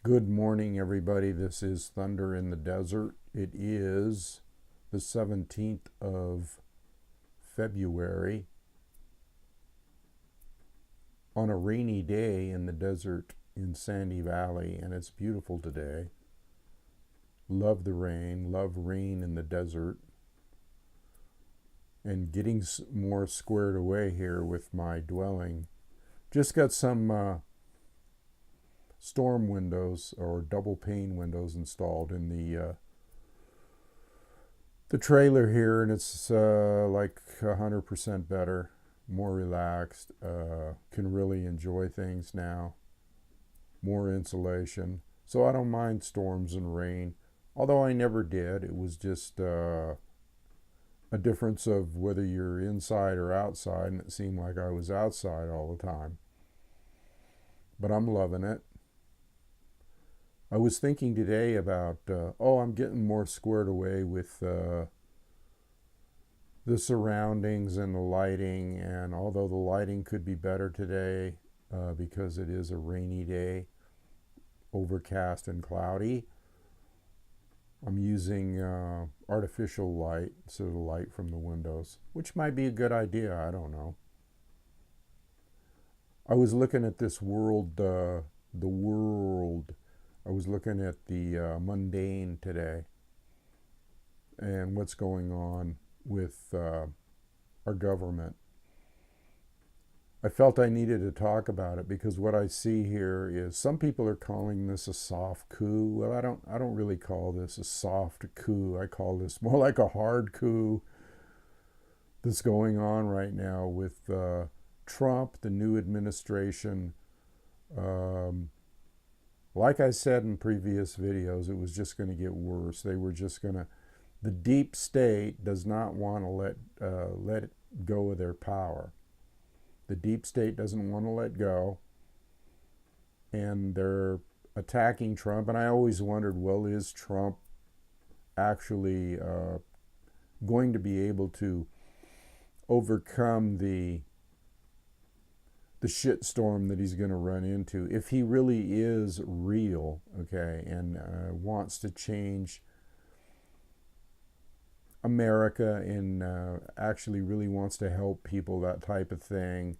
Good morning, everybody. This is Thunder in the Desert. It is the 17th of February on a rainy day in the desert in Sandy Valley, and it's beautiful today. Love the rain, love rain in the desert, and getting more squared away here with my dwelling. Just got some storm windows or double pane windows installed in the trailer here, and it's like 100% better, more relaxed, can really enjoy things now, more insulation, so I don't mind storms and rain, although I never did. It was just a difference of whether you're inside or outside, and it seemed like I was outside all the time, but I'm loving it. I was thinking today about, I'm getting more squared away with the surroundings and the lighting, and although the lighting could be better today because it is a rainy day, overcast and cloudy, I'm using artificial light instead of the light from the windows, which might be a good idea, I don't know. I was looking at this world, I was looking at the mundane today and what's going on with our government. I felt I needed to talk about it because what I see here is some people are calling this a soft coup. Well, I don't really call this a soft coup. I call this more like a hard coup that's going on right now with Trump, the new administration. Like I said in previous videos, it was just going to get worse. They were just going to, the deep state does not want to let it go of their power. The deep state doesn't want to let go, and they're attacking Trump. And I always wondered, well, is Trump actually going to be able to overcome the shitstorm that he's going to run into if he really is real, okay, and wants to change America and actually really wants to help people, that type of thing,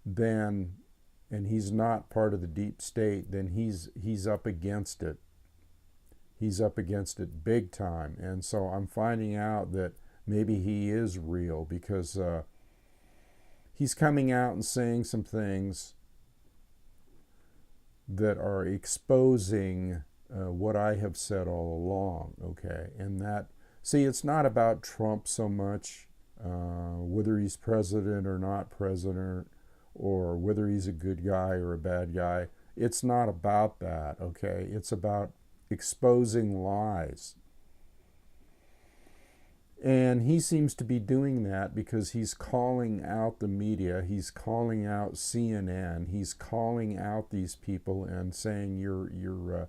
then, and he's not part of the deep state, then he's up against it. He's up against it big time. And so I'm finding out that maybe he is real because he's coming out and saying some things that are exposing what I have said all along, okay? And that, see, it's not about Trump so much, whether he's president or not president, or whether he's a good guy or a bad guy. It's not about that, okay? It's about exposing lies. And he seems to be doing that because he's calling out the media, he's calling out CNN, he's calling out these people and saying you're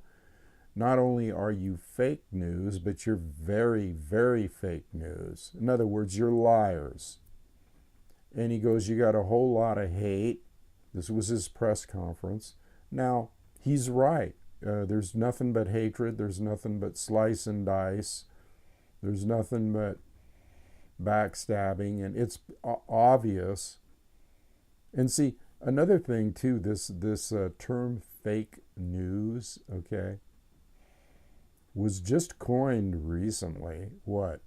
not only are you fake news, but you're very, very fake news. In other words, you're liars. And he goes, you got a whole lot of hate. This was his press conference. Now, he's right. There's nothing but hatred. There's nothing but slice and dice. There's nothing but backstabbing, and it's obvious. And see, another thing too, this term fake news, okay, was just coined recently, what,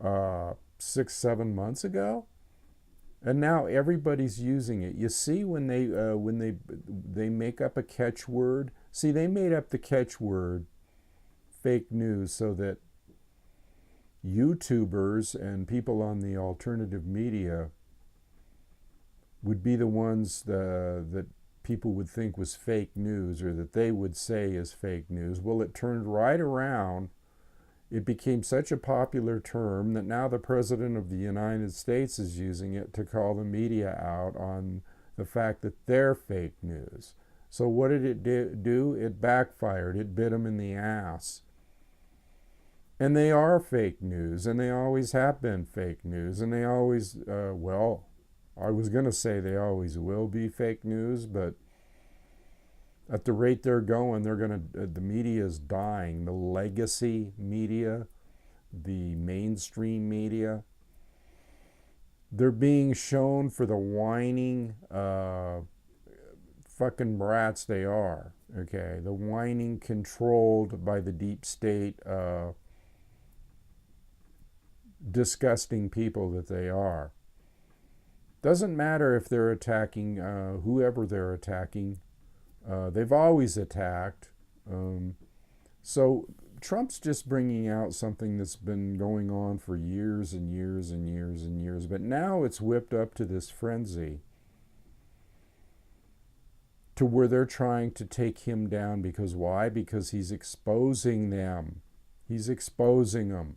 6-7 months ago? And now everybody's using it. You see, when they make up a catchword, see, they made up the catchword fake news so that YouTubers and people on the alternative media would be the ones that people would think was fake news, or that they would say is fake news. Well, it turned right around. It became such a popular term that now the President of the United States is using it to call the media out on the fact that they're fake news. So what did it do? It backfired. It bit them in the ass. And they are fake news, and they always have been fake news, and they always, I was going to say they always will be fake news, but At the rate they're going, the media is dying. The legacy media, the mainstream media, they're being shown for the whining fucking brats they are. Okay, the whining, controlled by the deep state, disgusting people that they are. Doesn't matter if they're attacking whoever they're attacking. They've always attacked. So Trump's just bringing out something that's been going on for years and years and years and years. But now it's whipped up to this frenzy, to where they're trying to take him down. Because why? Because he's exposing them. He's exposing them.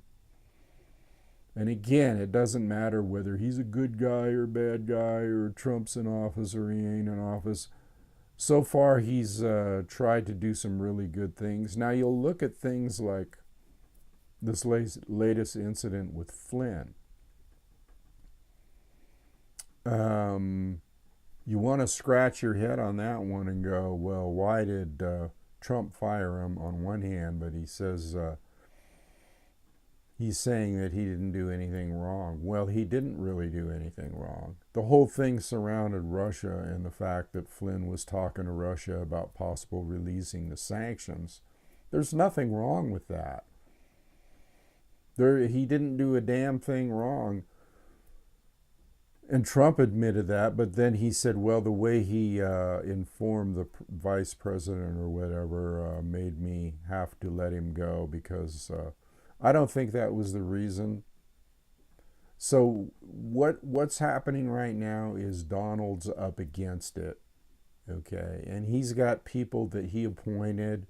And again, it doesn't matter whether he's a good guy or bad guy, or Trump's in office or he ain't in office. So far, he's tried to do some really good things. Now, you'll look at things like this latest incident with Flynn. You want to scratch your head on that one and go, well, why did Trump fire him on one hand, but he says he's saying that he didn't do anything wrong. Well, he didn't really do anything wrong. The whole thing surrounded Russia and the fact that Flynn was talking to Russia about possible releasing the sanctions. There's nothing wrong with that. He didn't do a damn thing wrong. And Trump admitted that, but then he said, well, the way he informed the vice president or whatever made me have to let him go, because I don't think that was the reason. So what's happening right now is Donald's up against it, okay? And he's got people that he appointed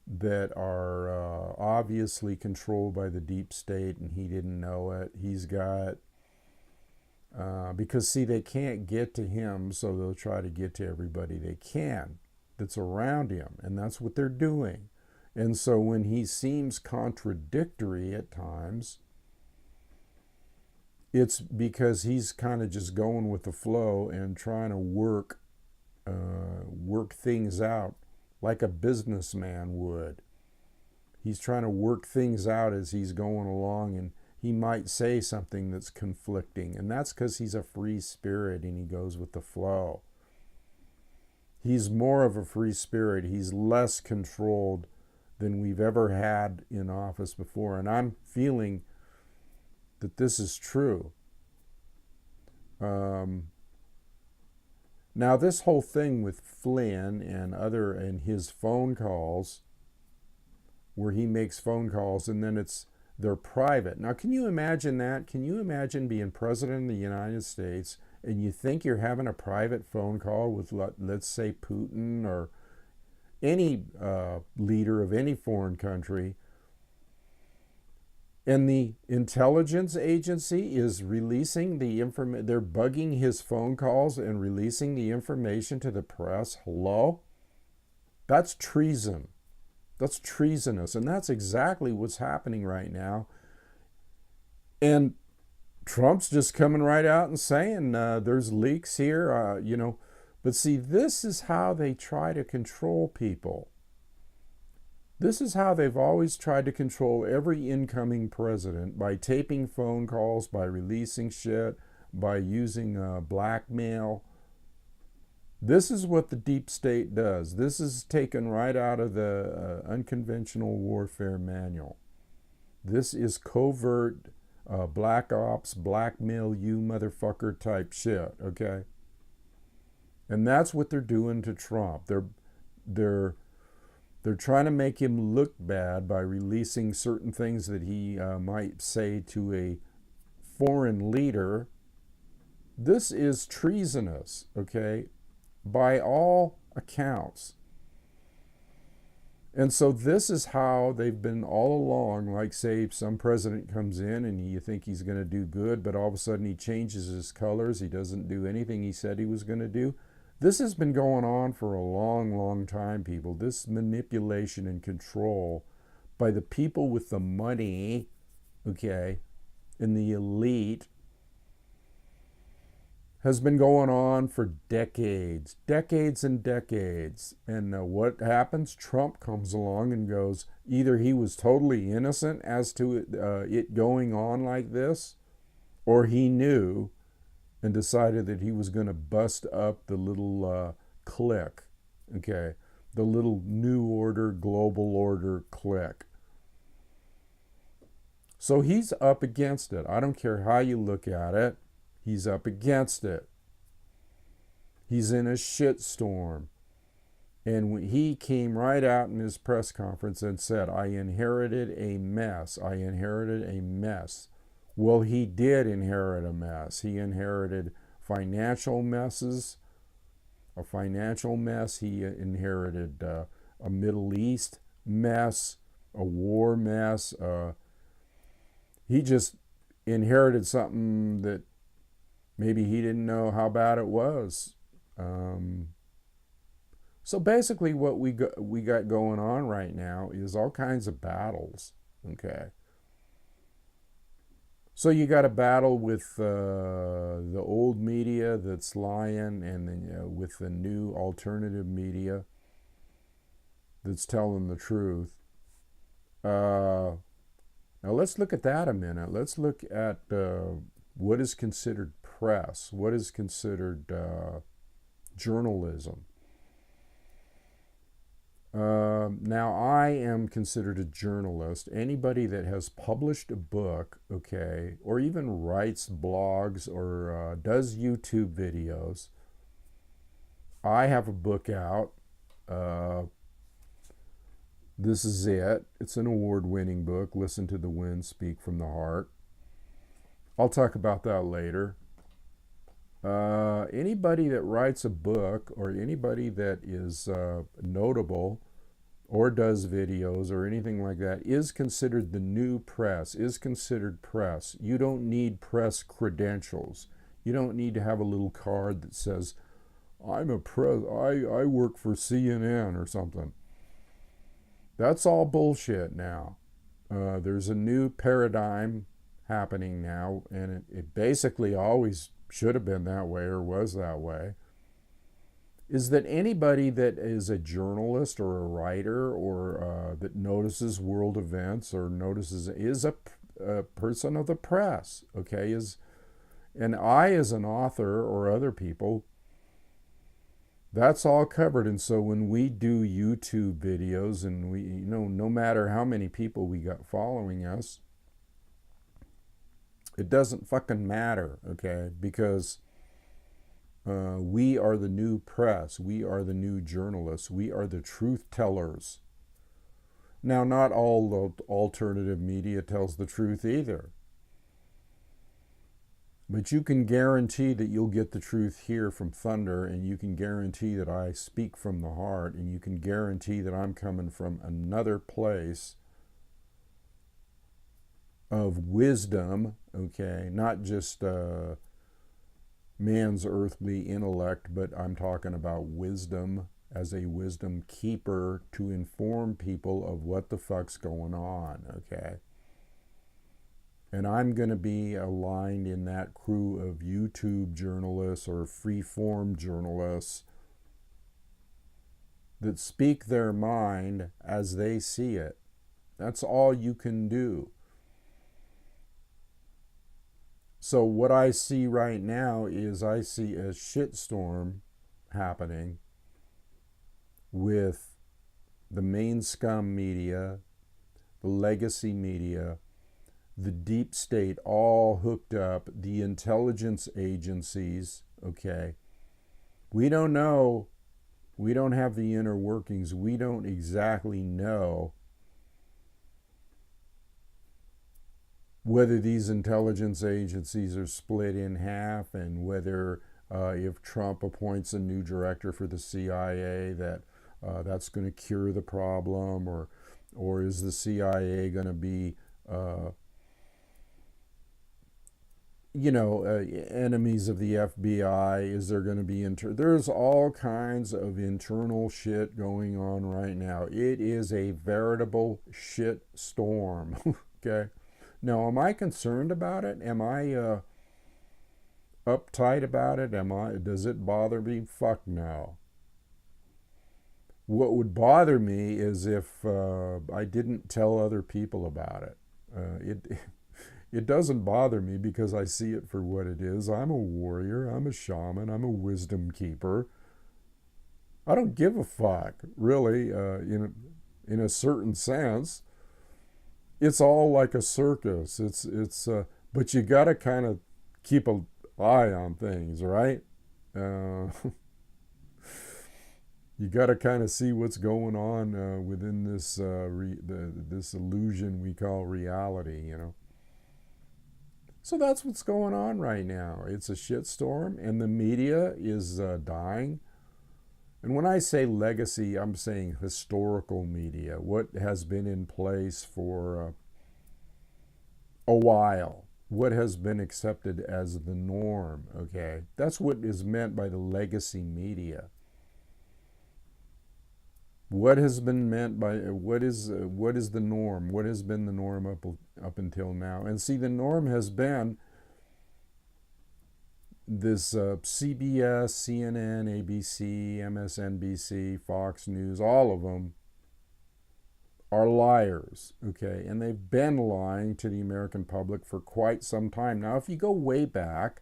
that are obviously controlled by the deep state, and he didn't know it. He's got, because see, they can't get to him, so they'll try to get to everybody they can that's around him, and that's what they're doing. And so when he seems contradictory at times, it's because he's kind of just going with the flow and trying to work things out like a businessman would. He's trying to work things out as he's going along, and he might say something that's conflicting, and that's because he's a free spirit and he goes with the flow. He's more of a free spirit. He's less controlled than we've ever had in office before. And I'm feeling that this is true. Now, this whole thing with Flynn and his phone calls, where he makes phone calls and then they're private. Now, can you imagine that? Can you imagine being president of the United States and you think you're having a private phone call with, let's say, Putin or any leader of any foreign country, and the intelligence agency is releasing the information? They're bugging his phone calls and releasing the information to the press. Hello? That's treason. That's treasonous, and that's exactly what's happening right now. And Trump's just coming right out and saying there's leaks here, But see, this is how they try to control people. This is how they've always tried to control every incoming president, by taping phone calls, by releasing shit, by using blackmail. This is what the deep state does. This is taken right out of the unconventional warfare manual. This is covert black ops, blackmail you motherfucker type shit, okay? And that's what they're doing to Trump. They're trying to make him look bad by releasing certain things that he might say to a foreign leader. This is treasonous, okay, by all accounts. And so this is how they've been all along. Like, say, some president comes in and you think he's going to do good, but all of a sudden he changes his colors. He doesn't do anything he said he was going to do. This has been going on for a long, long time, people. This manipulation and control by the people with the money, okay, and the elite, has been going on for decades, decades and decades. And what happens? Trump comes along and goes, either he was totally innocent as to it going on like this, or he knew and decided that he was going to bust up the little clique, okay, the little new order, global order clique. So he's up against it. I don't care how you look at it. He's up against it. He's in a shitstorm. And he came right out in his press conference and said, I inherited a mess. I inherited a mess. Well, he did inherit a mess. He inherited financial messes, a financial mess. He inherited a Middle East mess, a war mess. He just inherited something that maybe he didn't know how bad it was. So basically what we got going on right now is all kinds of battles, okay? So you got a battle with the old media that's lying, and then, with the new alternative media that's telling the truth. Now let's look at that a minute. Let's look at what is considered press, what is considered journalism. Now, I am considered a journalist. Anybody that has published a book, okay, or even writes blogs or does YouTube videos. I have a book out. This is it. It's an award-winning book, Listen to the Wind, Speak from the Heart. I'll talk about that later. Anybody that writes a book or anybody that is notable or does videos or anything like that is considered the new press, is considered press. You don't need press credentials. You don't need to have a little card that says, I'm a press, I work for CNN or something. That's all bullshit now. There's a new paradigm happening now, and it basically always should have been that way or was that way, is that anybody that is a journalist or a writer or that notices world events or notices is a person of the press, okay? And I, as an author or other people, that's all covered. And so when we do YouTube videos and we, no matter how many people we got following us, it doesn't fucking matter, okay? Because we are the new press. We are the new journalists. We are the truth tellers. Now, not all the alternative media tells the truth either. But you can guarantee that you'll get the truth here from Thunder, and you can guarantee that I speak from the heart, and you can guarantee that I'm coming from another place of wisdom, okay? Not just man's earthly intellect, but I'm talking about wisdom as a wisdom keeper to inform people of what the fuck's going on, okay? And I'm going to be aligned in that crew of YouTube journalists or free-form journalists that speak their mind as they see it. That's all you can do. So what I see right now is I see a shitstorm happening with the main scum media, the legacy media, the deep state, all hooked up, the intelligence agencies, okay? We don't know. We don't have the inner workings. We don't exactly know whether these intelligence agencies are split in half, and whether if Trump appoints a new director for the CIA that that's going to cure the problem, or is the CIA going to be enemies of the FBI? Is there going to be there's all kinds of internal shit going on right now. It is a veritable shit storm. Okay. Now, am I concerned about it? Am I uptight about it? Does it bother me? Fuck no. What would bother me is if I didn't tell other people about it. It doesn't bother me because I see it for what it is. I'm a warrior. I'm a shaman. I'm a wisdom keeper. I don't give a fuck, really, in a certain sense. It's all like a circus. But you got to kind of keep an eye on things, right? You got to kind of see what's going on within this this illusion we call reality, So that's what's going on right now. It's a shitstorm, and the media is dying. And when I say legacy, I'm saying historical media, what has been in place for a while, what has been accepted as the norm, okay? That's what is meant by the legacy media. What has been meant by, what is the norm? What has been the norm up until now? And see, the norm has been this CBS, CNN, ABC, MSNBC, Fox News, all of them are liars, okay? And they've been lying to the American public for quite some time. Now, if you go way back,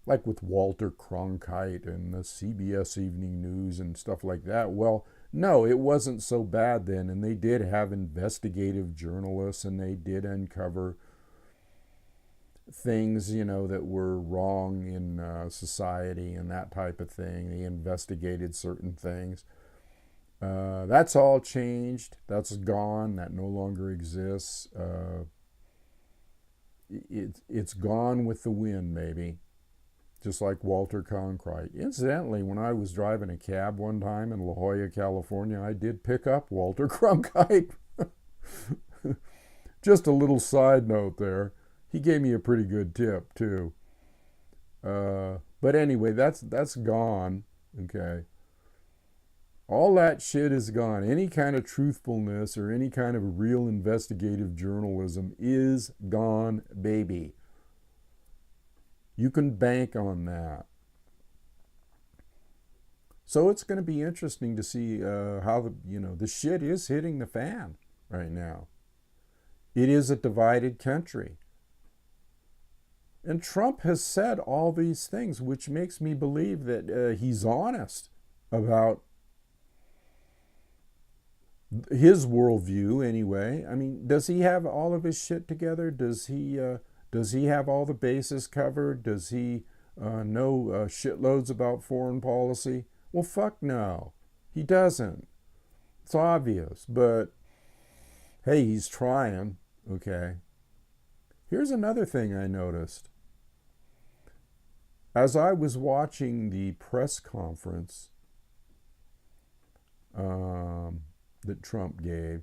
like with Walter Cronkite and the CBS Evening News and stuff like that, well, no, it wasn't so bad then, and they did have investigative journalists, and they did uncover things, that were wrong in society and that type of thing. They investigated certain things. That's all changed. That's gone. That no longer exists. It's gone with the wind, maybe. Just like Walter Cronkite. Incidentally, when I was driving a cab one time in La Jolla, California, I did pick up Walter Cronkite. Just a little side note there. He gave me a pretty good tip, too. But anyway, that's gone, okay? All that shit is gone. Any kind of truthfulness or any kind of real investigative journalism is gone, baby. You can bank on that. So it's going to be interesting to see how the shit is hitting the fan right now. It is a divided country. And Trump has said all these things, which makes me believe that he's honest about his worldview anyway. I mean, does he have all of his shit together? Does he have all the bases covered? Does he know shitloads about foreign policy? Well, fuck no. He doesn't. It's obvious. But, hey, he's trying, okay? Here's another thing I noticed. As I was watching the press conference that Trump gave,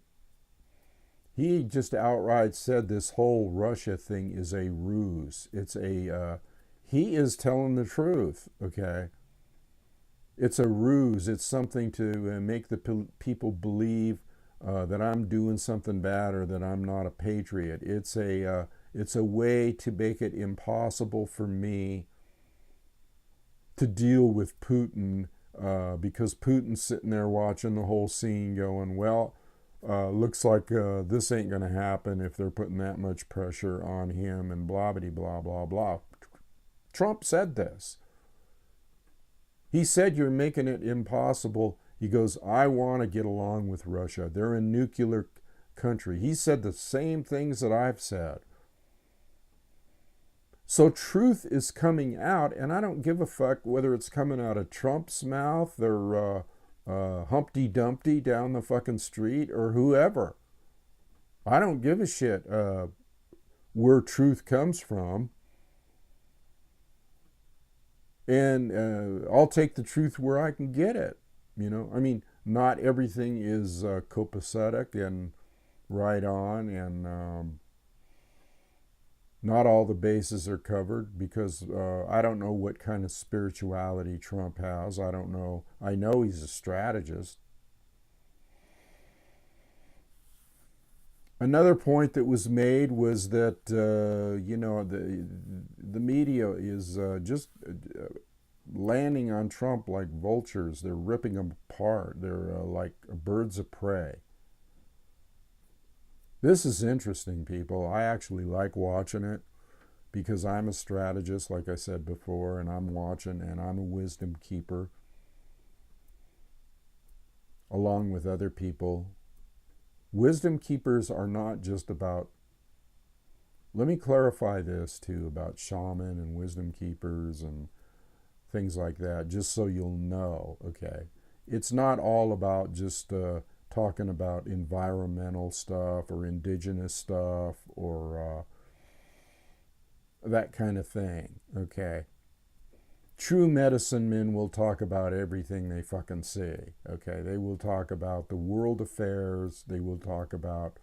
he just outright said this whole Russia thing is a ruse. He is telling the truth, okay? It's a ruse. It's something to make the people believe that I'm doing something bad or that I'm not a patriot. It's a way to make it impossible for me to deal with Putin because Putin's sitting there watching the whole scene going, well, looks like this ain't going to happen if they're putting that much pressure on him and blah, blah, blah, blah, blah. Trump said this. He said you're making it impossible. He goes, I want to get along with Russia. They're a nuclear country. He said the same things that I've said. So truth is coming out, and I don't give a fuck whether it's coming out of Trump's mouth or Humpty Dumpty down the fucking street or whoever. I don't give a shit where truth comes from. And I'll take the truth where I can get it. I mean, not everything is copacetic and right on, and not all the bases are covered because I don't know what kind of spirituality Trump has. I don't know. I know he's a strategist. Another point that was made was that the media is just landing on Trump like vultures. They're ripping him apart. They're like birds of prey. This is interesting, people. I actually like watching it because I'm a strategist, like I said before, and I'm watching, and I'm a wisdom keeper along with other people. Wisdom keepers are not just about, let me clarify this too about shaman and wisdom keepers and things like that, just so you'll know, okay? It's not all about just talking about environmental stuff or indigenous stuff or that kind of thing, okay? True medicine men will talk about everything they fucking see, okay? They will talk about the world affairs. They will talk about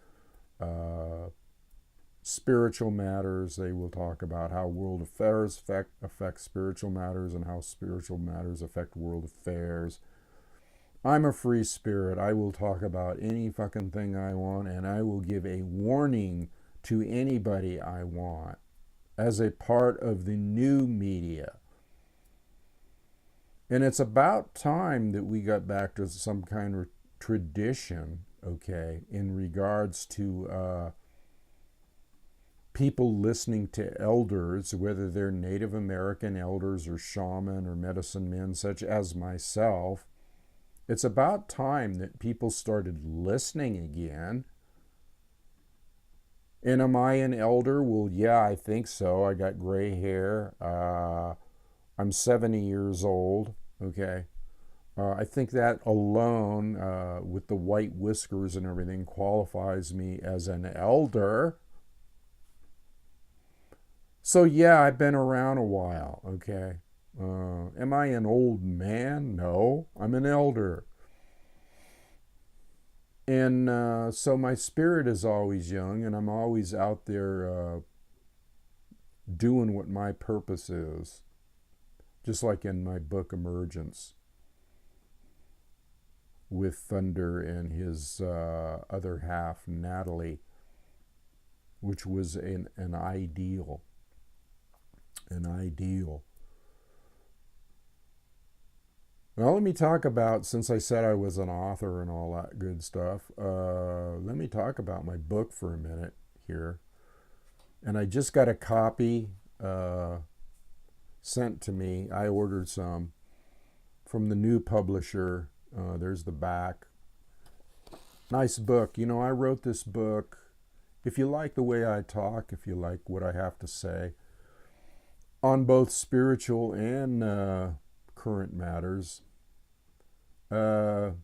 spiritual matters. They will talk about how world affairs affect spiritual matters and how spiritual matters affect world affairs. I'm a free spirit. I will talk about any fucking thing I want, and I will give a warning to anybody I want as a part of the new media. And it's about time that we got back to some kind of tradition, okay, in regards to people listening to elders, whether they're Native American elders or shaman or medicine men, such as myself. It's about time that people started listening again. And am I an elder? Well, yeah, I think so. I got gray hair. I'm 70 years old, okay? I think that alone, with the white whiskers and everything, qualifies me as an elder. So yeah, I've been around a while, okay? Am I an old man? No, I'm an elder. And so my spirit is always young, and I'm always out there doing what my purpose is. Just like in my book, Emergence, with Thunder and his other half, Natalie, which was an ideal. An ideal. Well, let me talk about, since I said I was an author and all that good stuff, let me talk about my book for a minute here. And I just got a copy sent to me. I ordered some from the new publisher. There's the back. Nice book. You know, I wrote this book. If you like the way I talk, if you like what I have to say, on both spiritual and current matters, you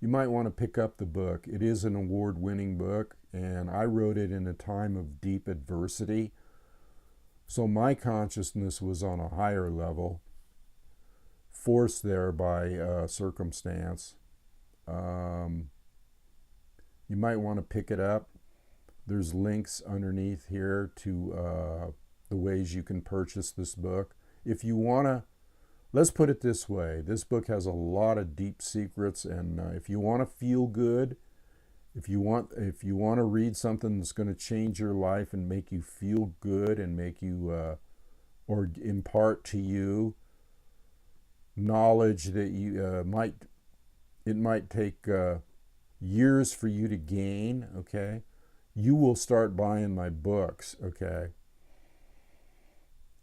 might want to pick up the book. It is an award-winning book, and I wrote it in a time of deep adversity. So my consciousness was on a higher level, forced there by circumstance. You might want to pick it up. There's links underneath here to the ways you can purchase this book. If you want to, let's put it this way. This book has a lot of deep secrets, and if you want to feel good, if you want to read something that's going to change your life and make you feel good and make you or impart to you knowledge that you might take years for you to gain, okay? You will start buying my books, okay?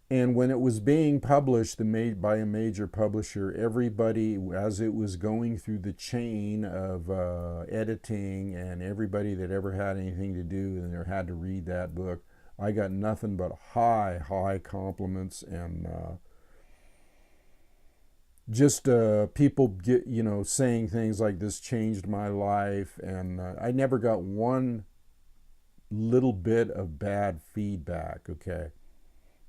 And when it was being published by a major publisher, everybody, as it was going through the chain of editing, and everybody that ever had anything to do and there had to read that book, I got nothing but high compliments, and just people saying things like, this changed my life, and I never got one little bit of bad feedback, okay?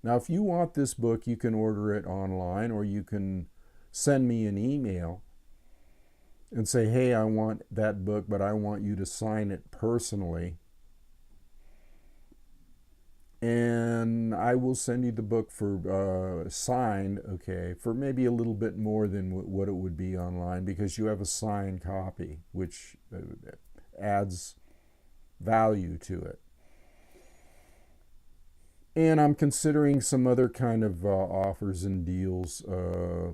Now, if you want this book, you can order it online, or you can send me an email and say, hey, I want that book, but I want you to sign it personally. And I will send you the book for signed, okay, for maybe a little bit more than what it would be online, because you have a signed copy, which adds value to it. And I'm considering some other kind of offers and deals.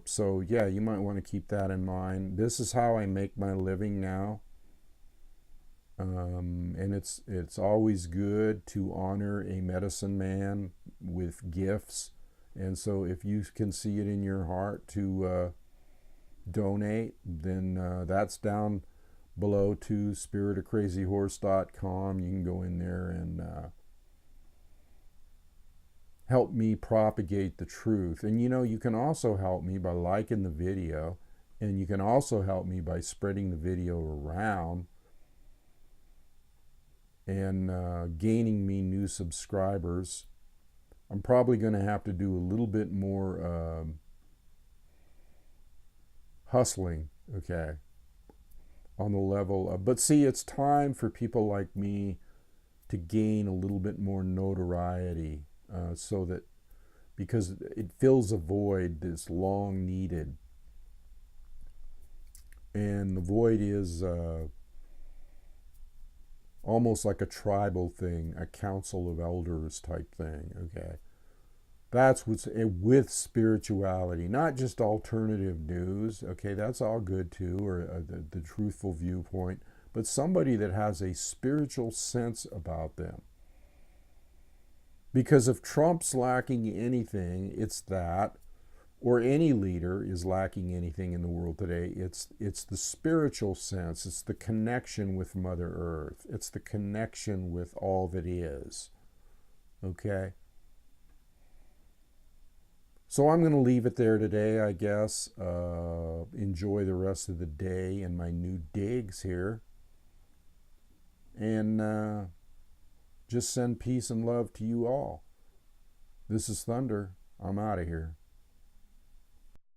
So yeah, you might want to keep that in mind. This is how I make my living now. And it's always good to honor a medicine man with gifts. And so if you can see it in your heart to donate, then that's down below to spiritofcrazyhorse.com. You can go in there and help me propagate the truth. And you can also help me by liking the video, and you can also help me by spreading the video around and gaining me new subscribers. I'm probably going to have to do a little bit more hustling, okay, on the level of, but see, it's time for people like me to gain a little bit more notoriety, so that, because it fills a void that's long needed. And the void is almost like a tribal thing, a council of elders type thing, okay? That's what's with spirituality, not just alternative news, okay? That's all good too, or the truthful viewpoint, but somebody that has a spiritual sense about them. Because if Trump's lacking anything, it's that, or any leader is lacking anything in the world today, it's the spiritual sense. It's the connection with Mother Earth. It's the connection with all that is. Okay? So I'm going to leave it there today, I guess. Enjoy the rest of the day in my new digs here. And just send peace and love to you all. This is Thunder. I'm out of here.